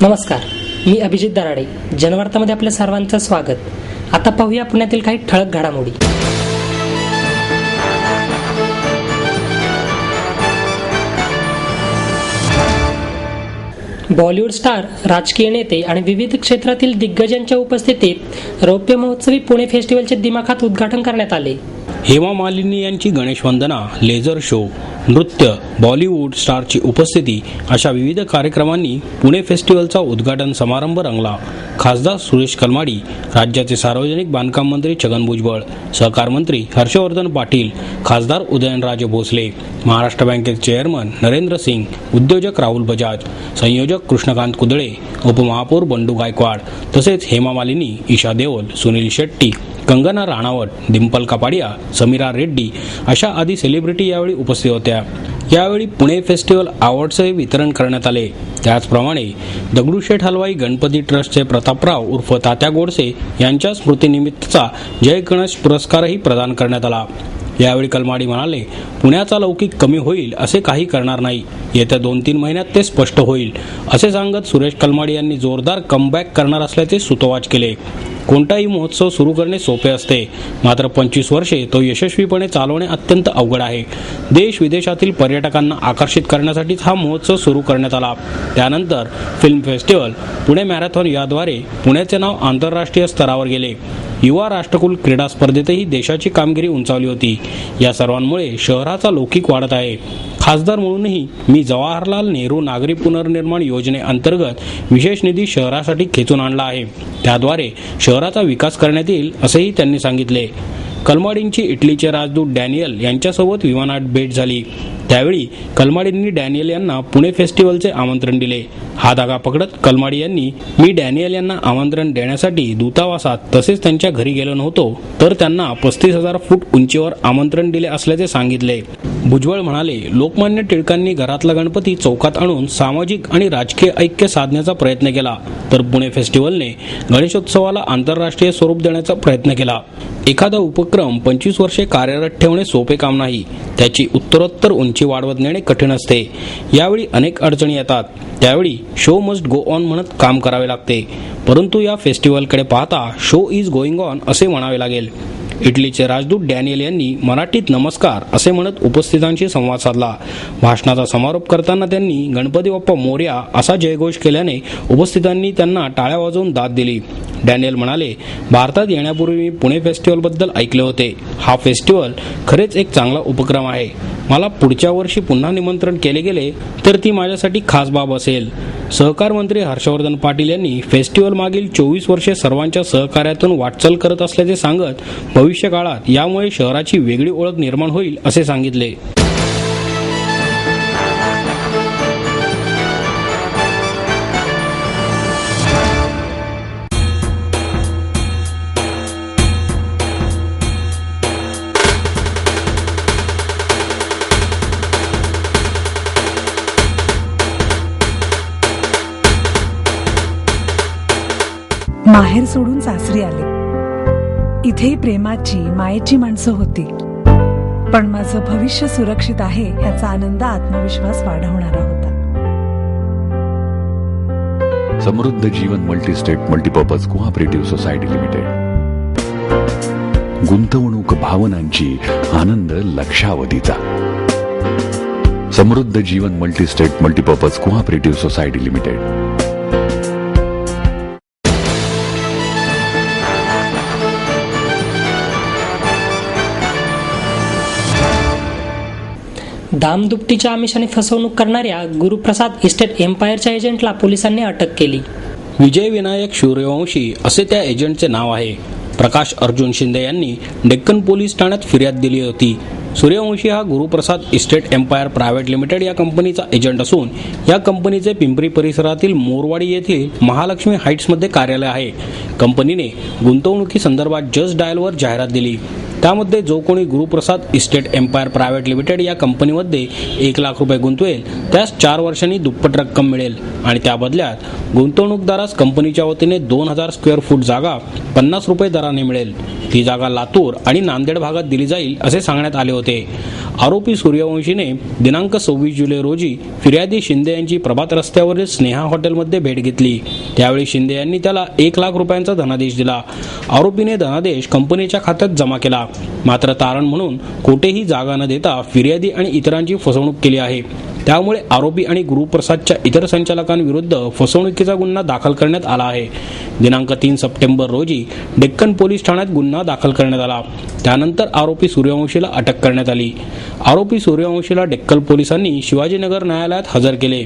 नमस्कार, मी अभिजित दराडे. जनवार्तामध्ये आपल्या सर्वांचं स्वागत. आता पाहूया पुण्यातील काही ठळक घडामोडी. बॉलिवूड स्टार, राजकीय नेते आणि विविध क्षेत्रातील दिग्गजांच्या उपस्थितीत रौप्य महोत्सवी पुणे फेस्टिवलचे दिमाखात उद्घाटन करण्यात आले. हेमा मालिनी यांची गणेश वंदना, लेझर शो, नृत्य, बॉलिवूड स्टारची उपस्थिती अशा विविध कार्यक्रमांनी पुणे फेस्टिवलचा उद्घाटन समारंभ रंगला. खासदार सुरेश कलमाडी, राज्याचे सार्वजनिक बांधकाम मंत्री छगन भुजबळ, सहकार मंत्री हर्षवर्धन पाटील, खासदार उदयनराजे भोसले, महाराष्ट्र बँकेचे चेअरमन नरेंद्र सिंग, उद्योजक राहुल बजाज, संयोजक कृष्णकांत कुदळे, उपमहापौर बंडू गायकवाड तसेच हेमा मालिनी, ईशा देओल, सुनील शेट्टी, कंगना राणावत, डिंपल कापाडिया, समीरा रेड्डी अशा आदी सेलिब्रिटी यावेळी उपस्थित होत्या. यावेळी पुणे फेस्टिवल अवॉर्ड्सचे वितरण करण्यात आले. त्याचप्रमाणे दगडूशेठ हलवाई गणपती ट्रस्टचे प्रतापराव उर्फ तात्या गोडसे यांच्या स्मृतीनिमित्तचा जय गणेश पुरस्कारही प्रदान करण्यात आला. यावेळी कलमाडी म्हणाले, पुण्याचा लौकिक कमी होईल असे काही करणार नाही. येत्या 2-3 महिन्यात ते स्पष्ट होईल असे सांगत सुरेश कलमाडी यांनी जोरदार कमबॅक करणार असल्याचे सुतोवाच केले. कोणताही महोत्सव सुरू करणे सोपे असते, मात्र 25 वर्षे तो यशस्वीपणे चालवणे अत्यंत अवघड आहे. देश विदेशातील पर्यटकांना आकर्षित करण्यासाठीच हा महोत्सव सुरू करण्यात आला. त्यानंतर फिल्म फेस्टिवल, पुणे मॅरेथॉन याद्वारे पुण्याचे नाव आंतरराष्ट्रीय स्तरावर गेले. युवा राष्ट्रकुल क्रीडा स्पर्धेतही देशाची कामगिरी उंचावली होती. या सर्वांमुळे शहराचा लौकिक वाढत आहे. खासदार म्हणूनही मी जवाहरलाल नेहरू नागरी पुनर्निर्माण योजनेअंतर्गत विशेष निधी शहरासाठी खेचून आणला आहे. त्याद्वारे शहराचा विकास करण्यात येईल असेही त्यांनी सांगितले. कलमाडींची इटलीचे राजदूत डॅनियल यांच्यासोबत विमानात भेट झाली. त्यावेळी कलमाडींनी डॅनियल यांना पुणे फेस्टिवलचे आमंत्रण दिले. हा धागा पकडत कलमाडी यांनी, मी डॅनियल यांना आमंत्रण देण्यासाठी दूतावासात तसेच त्यांच्या घरी गेलो नव्हतो, तर त्यांना 35,000 फूट उंचीवर आमंत्रण दिले असल्याचे सांगितले. भुजबळ म्हणाले, लोकमान्य टिळकांनी घरातला गणपती चौकात आणून सामाजिक आणि राजकीय ऐक्य साधण्याचा प्रयत्न केला, तर पुणे फेस्टिवलने गणेशोत्सवाला आंतरराष्ट्रीय स्वरूप देण्याचा प्रयत्न केला. एखादा उपक्रम 25 वर्षे कार्यरत ठेवणे सोपे काम नाही. त्याची उत्तरोत्तर उंची वाढवत नेणे कठीण असते. यावेळी अनेक अडचणी येतात. त्यावेळी शो मस्ट गो ऑन म्हणत काम करावे लागते. परंतु या फेस्टिवलकडे पाहता शो इज गोइंग ऑन असे म्हणावे लागेल. इटलीचे राजदूत डॅनियल यांनी मराठीत नमस्कार असे म्हणत उपस्थितांशी संवाद साधला. भाषणाचा समारोप करताना त्यांनी गणपती बाप्पा मोरया असा जयघोष केल्याने उपस्थितांनी त्यांना टाळ्या वाजवून दाद दिली. डॅनियल म्हणाले, भारतात येण्यापूर्वी मी पुणे फेस्टिवलबद्दल ऐकले होते. हा फेस्टिवल खरेच एक चांगला उपक्रम आहे. मला पुढच्या वर्षी पुन्हा निमंत्रण केले गेले तर ती माझ्यासाठी खास बाब असेल. सहकार मंत्री हर्षवर्धन पाटील यांनी फेस्टिवल मागील 24 वर्षे सर्वांच्या सहकार्यातून वाटचाल करत असल्याचे सांगत भविष्य काळात यामुळे शहराची वेगळी ओळख निर्माण होईल असे सांगितले. माहेर सोडून सासरी आले. इथेही प्रेमाची, मायेची माणसं होती. पण माझं भविष्य सुरक्षित आहे याचा आनंद, आत्मविश्वास वाढवणारा होता. Samruddha Jeevan multistate multipurpose cooperative society limited. गुंतवणूक भावनांची, आनंद लक्षावधीचा. Samruddha Jeevan multistate multipurpose cooperative society limited. दामदुपटीच्या आमिषाने फसवणूक करणाऱ्या गुरुप्रसाद इस्टेट एम्पायरच्या एजंटला पोलिसांनी अटक केली. विजय विनायक सूर्यवंशी असे त्या एजंटचे नाव आहे. प्रकाश अर्जुन शिंदे यांनी डेक्कन पोलीस ठाण्यात फिर्याद दिली होती. सूर्यवंशी हा Guruprasad Estate Empire Private Limited या कंपनीचा एजंट असून या कंपनीचे पिंपरी परिसरातील मोरवाडी येथील महालक्ष्मी हाईट्समध्ये कार्यालय आहे. कंपनीने गुंतवणुकीसंदर्भात जस्ट डायलवर जाहिरात दिली. त्यामध्ये जो कोणी Guruprasad Estate Empire Private Limited या कंपनीमध्ये 1 लाख रुपये गुंतवेल त्यास 4 वर्षांनी दुप्पट रक्कम मिळेल आणि त्या बदल्यात गुंतवणूकदारास कंपनीच्या वतीने 2000 स्क्वेअर फूट जागा 50 रुपये दराने मिळेल. ती जागा लातूर आणि नांदेड भागात दिली जाईल असे सांगण्यात आले होते. होते. आरोपी सूर्यवंशीने दिनांक 26 जुलै रोजी फिर्यादी शिंदे यांची प्रभात रस्त्यावरील स्नेहा हॉटेलमध्ये भेट घेतली. त्यावेळी शिंदे यांनी त्याला 1 लाख रुपयांचा धनादेश दिला. आरोपीने धनादेश कंपनीच्या खात्यात जमा केला. मात्र तारण म्हणून कोठेही जागा न देता फिर्यादी आणि इतरांची फसवणूक केली आहे. त्यामुळे आरोपी आणि गुरुप्रसादच्या इतर संचालकांविरुद्ध फसवणुकीचा गुन्हा दाखल करण्यात आला आहे. दिनांक 3 सप्टेंबर रोजी डेक्कन पोलीस ठाण्यात गुन्हा दाखल करण्यात आला. त्यानंतर आरोपी सूर्यवंशीला अटक करण्यात आली. आरोपी सूर्यवंशीला डेक्कन पोलिसांनी शिवाजीनगर न्यायालयात हजर केले.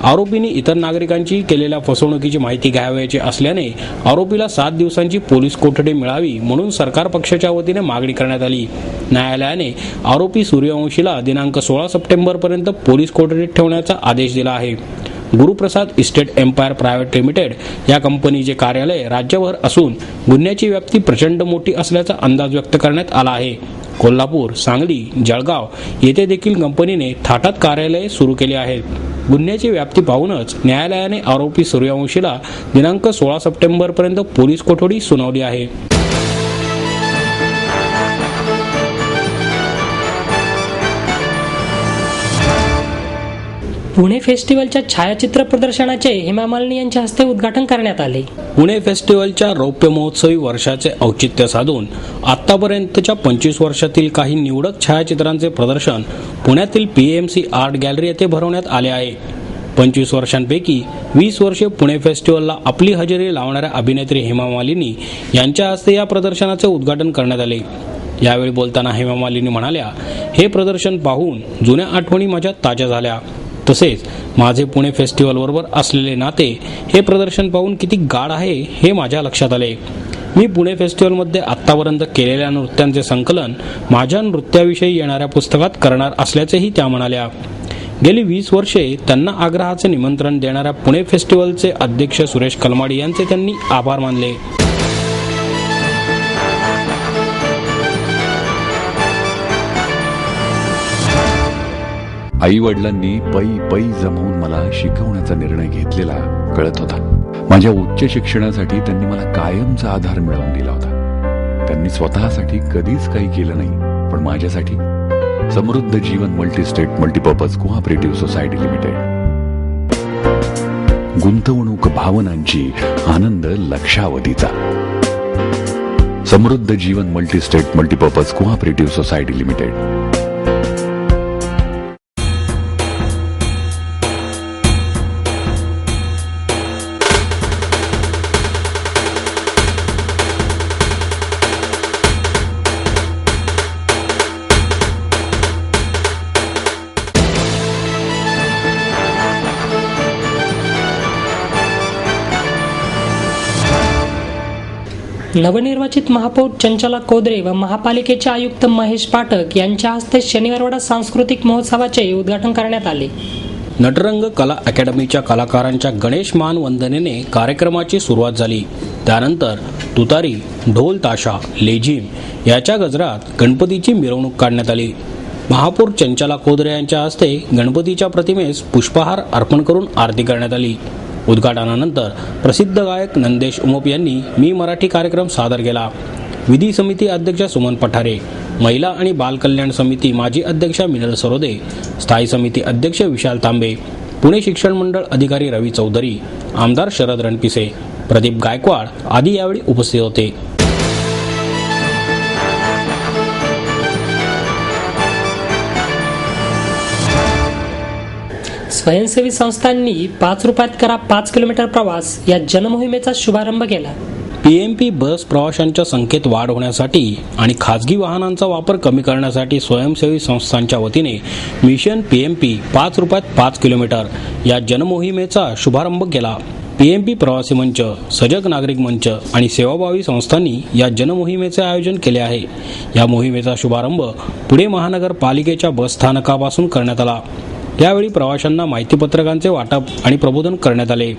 आरोपींनी इतर नागरिकांची केलेल्या फसवणुकीची माहिती घ्यावयाची असल्याने आरोपीला 7 दिवसांची पोलीस कोठडी मिळावी म्हणून सरकार पक्षाच्या वतीने मागणी करण्यात आली. न्यायालयाने आरोपी सूर्यवंशीला दिनांक 16 सप्टेंबर पर्यंत पोलीस कोठडीत ठेवण्याचा आदेश दिला आहे. Guruprasad Estate Empire Private Limited या कंपनीचे कार्यालय राज्यभर असून गुन्ह्याची व्याप्ती प्रचंड मोठी असल्याचा अंदाज व्यक्त करण्यात आला आहे. कोल्हापूर, सांगली, जळगाव येथे देखील कंपनीने थाटात कार्यालये सुरू केली आहेत. गुन्ह्याची व्याप्ती पाहूनच न्यायालयाने आरोपी सूर्यवंशीला दिनांक 16 सप्टेंबर पर्यंत पोलीस कोठडी सुनावली आहे. पुणे फेस्टिवलच्या छायाचित्र प्रदर्शनाचे हेमा मालिनी यांच्या हस्ते उद्घाटन करण्यात आले. पुणे फेस्टिवलच्या रौप्य महोत्सवी वर्षाचे औचित्य साधून आतापर्यंतच्या 25 वर्षातील काही निवडक छायाचित्रांचे प्रदर्शन पुण्यातील PMC आर्ट गॅलरी येथे भरवण्यात आले आहे. 25 वर्षांपैकी 20 वर्षे पुणे फेस्टिवलला आपली हजेरी लावणाऱ्या अभिनेत्री हेमा मालिनी यांच्या हस्ते या प्रदर्शनाचे उद्घाटन करण्यात आले. यावेळी बोलताना हेमा मालिनी म्हणाल्या, हे प्रदर्शन पाहून जुन्या आठवणी माझ्या ताज्या झाल्या. तसेच माझे पुणे फेस्टिवलबरोबर असलेले नाते हे प्रदर्शन पाहून किती गाढ आहे हे माझ्या लक्षात आले. मी पुणे फेस्टिवलमध्ये आत्तापर्यंत केलेल्या नृत्यांचे संकलन माझ्या नृत्याविषयी येणाऱ्या पुस्तकात करणार असल्याचेही त्या म्हणाल्या. गेली 20 वर्षे त्यांना आग्रहाचे निमंत्रण देणाऱ्या पुणे फेस्टिवलचे अध्यक्ष सुरेश कलमाडी यांचे त्यांनी आभार मानले. आई वडिलांनी पै जमवून मला शिकवण्याचा निर्णय घेतलेला कळत होता. माझ्या उच्च शिक्षणासाठी त्यांनी मला कायमचा आधार मिळवून दिला होता. त्यांनी स्वतःसाठी कधीच काही केलं नाही, पण माझ्यासाठी Samruddha Jeevan multistate multipurpose cooperative society limited. गुंतवणूक भावनांची, आनंद लक्षावधीचा. Samruddha Jeevan multistate multipurpose cooperative society limited. नवनिर्वाचित महापौर चंचला कोदरे व महापालिकेचे आयुक्त महेश पाठक यांच्या हस्ते शनिवारवाडा सांस्कृतिक महोत्सवाचे उद्घाटन करण्यात आले. नटरंग कला अकॅडमीच्या कलाकारांच्या गणेश मान वंदनेने कार्यक्रमाची सुरुवात झाली. त्यानंतर तुतारी, ढोल ताशा, लेझिम याच्या गजरात गणपतीची मिरवणूक काढण्यात आली. महापौर चंचला कोदरे यांच्या हस्ते गणपतीच्या प्रतिमेस पुष्पहार अर्पण करून आरती करण्यात आली. उद्घाटनानंतर प्रसिद्ध गायक नंदेश उमप यांनी मी मराठी कार्यक्रम सादर केला. विधी समिती अध्यक्ष सुमन पठारे, महिला आणि बाल कल्याण समिती माजी अध्यक्षा मिनल सरोदे, स्थायी समिती अध्यक्ष विशाल तांबे, पुणे शिक्षण मंडळ अधिकारी रवी चौधरी, आमदार शरद रणपिसे, प्रदीप गायकवाड आदी यावेळी उपस्थित होते. स्वयंसेवी संस्थांनी 5 रुपयात करा 5 किलोमीटर प्रवास या जनमोहिमेचा शुभारंभ केला. PMP बस प्रवाशांच्या संख्येत वाढ होण्यासाठी आणि खाजगी वाहनांचा वापर कमी करण्यासाठी स्वयंसेवी संस्थांच्या वतीने मिशन PMP 5 रुपयात 5 किलोमीटर या जनमोहिमेचा शुभारंभ केला. PMP प्रवासी मंच, सजग नागरिक मंच आणि सेवाभावी संस्थांनी या जनमोहिमेचे आयोजन केले आहे. या मोहिमेचा शुभारंभ पुणे महानगरपालिकेच्या बस स्थानकापासून करण्यात आला. यावेळी प्रवाशांना माहितीपत्रकांचे वाटप आणि प्रबोधन करण्यात आले.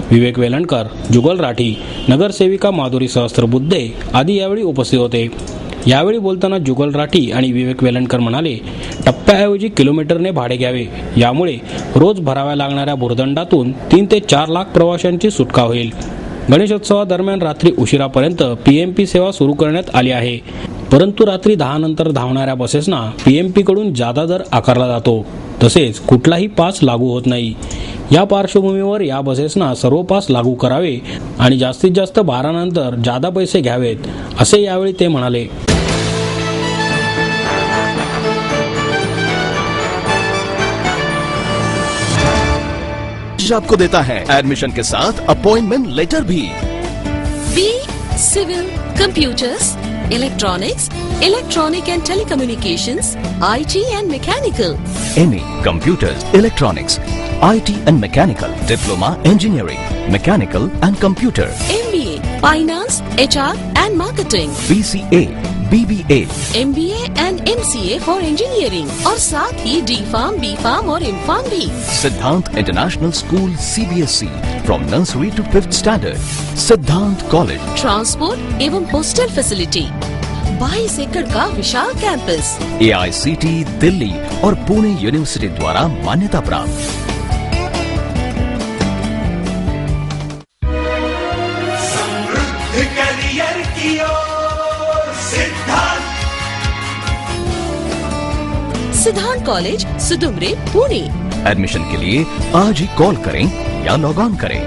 विवेक वेलणकर, जुगल राठी, नगरसेविका माधुरी सहस्त्रबुद्धे आदी यावेळी उपस्थित होते. यावेळी बोलताना जुगल राठी आणि विवेक वेलणकर म्हणाले, टप्प्याऐवजी किलोमीटरने भाडे घ्यावे. यामुळे रोज भराव्या लागणाऱ्या भुर्दंडातून 3 ते 4 लाख प्रवाशांची सुटका होईल. गणेशोत्सवादरम्यान रात्री उशिरापर्यंत PMP सेवा सुरू करण्यात आली आहे, परंतु रात्री 10 नंतर धावणाऱ्या बसेसना PMP कडून जादा दर आकारला जातो. तसेच कुठलाही पास लागू होत नाही. या पार्श्वभूमीवर या बसेसना सर्व पास लागू करावे आणि जास्तीत जास्त 12 नंतर जादा पैसे घ्यावेत, असे यावेळी ते म्हणाले. आपको देता है एडमिशन के साथ अपॉइंटमेंट लेटर भी. B civil, computers, electronics, electronic and telecommunications, IT and mechanical. MA Computers, Electronics, IT and Mechanical, Diploma Engineering, Mechanical and Computer. MBA Finance, HR and Marketing. BCA, BBA, MBA and MCA for Engineering और साथ ही D.Pharm, B.Pharm और M.Pharm भी. Siddhant International School CBSE from nursery to 5th standard. Siddhant College. Transport एवं hostel facility. 22 एकड़ का विशाल campus. AICT Delhi और Pune university द्वारा मान्यता प्राप्त. समृद्ध करियर की ओर सिद्धांत कॉलेज, सुदुमरे, पुणे. एडमिशन के लिए आज ही कॉल करें या लॉग ऑन करें.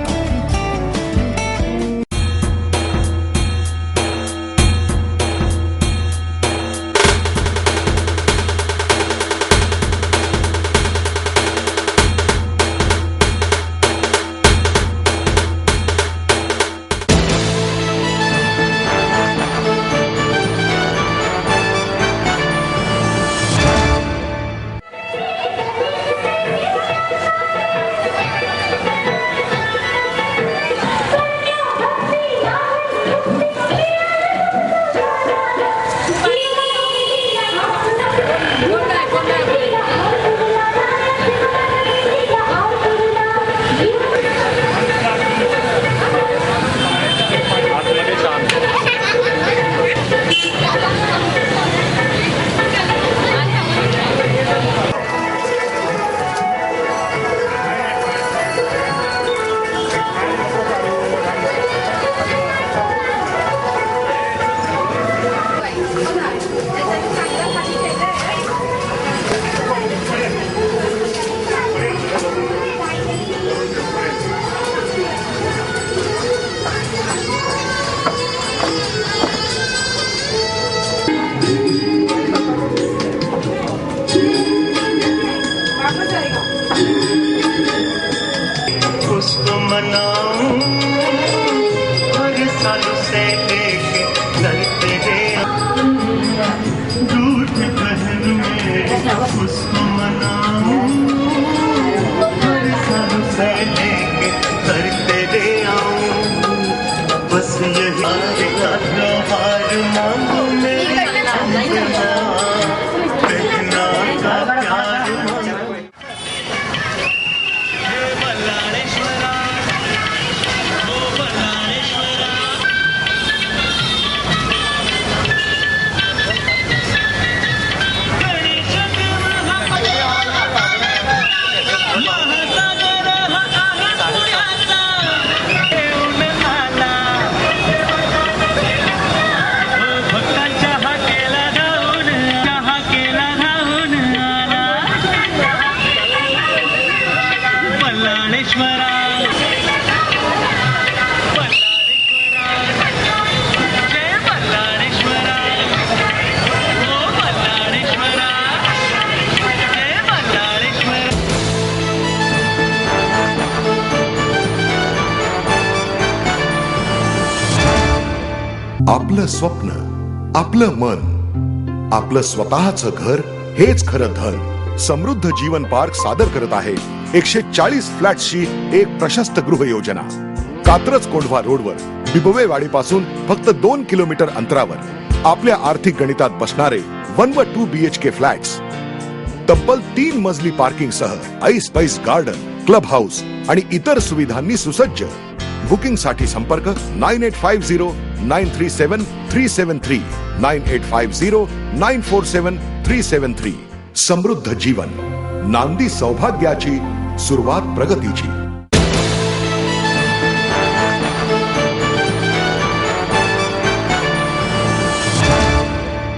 उसको मनाऊं हर साल से लेके चलते गए रूठ बहन में उसको मनाऊं हर साल से लेके करते दे आऊं बस यही का त्योहार मांगो मेरे देखना का प्यार मांगो. आपलं स्वप्न, आपलं मन, आपलं स्वतःचं घर हेच खरं धन. समृद्ध जीवन पार्क सादर करत आहे 140 फ्लॅट्सची एक प्रशस्त गृह योजना. कात्रज कोंढवा रोडवर बिबवेवाडी पासून फक्त 2 किलोमीटर अंतरावर आपल्या आर्थिक गणितात बसणारे 1 व 2 BHK फ्लॅट्स. तब्बल 3 मजली पार्किंग सह ऐस पैस गार्डन, क्लब हाऊस आणि इतर सुविधांनी सुसज्ज. बुकिंग साठी संपर्क 9850 937 373 9850 947 373. समृद्ध जीवन, नांदी सौभाग्याची, सुरुवात प्रगतीची.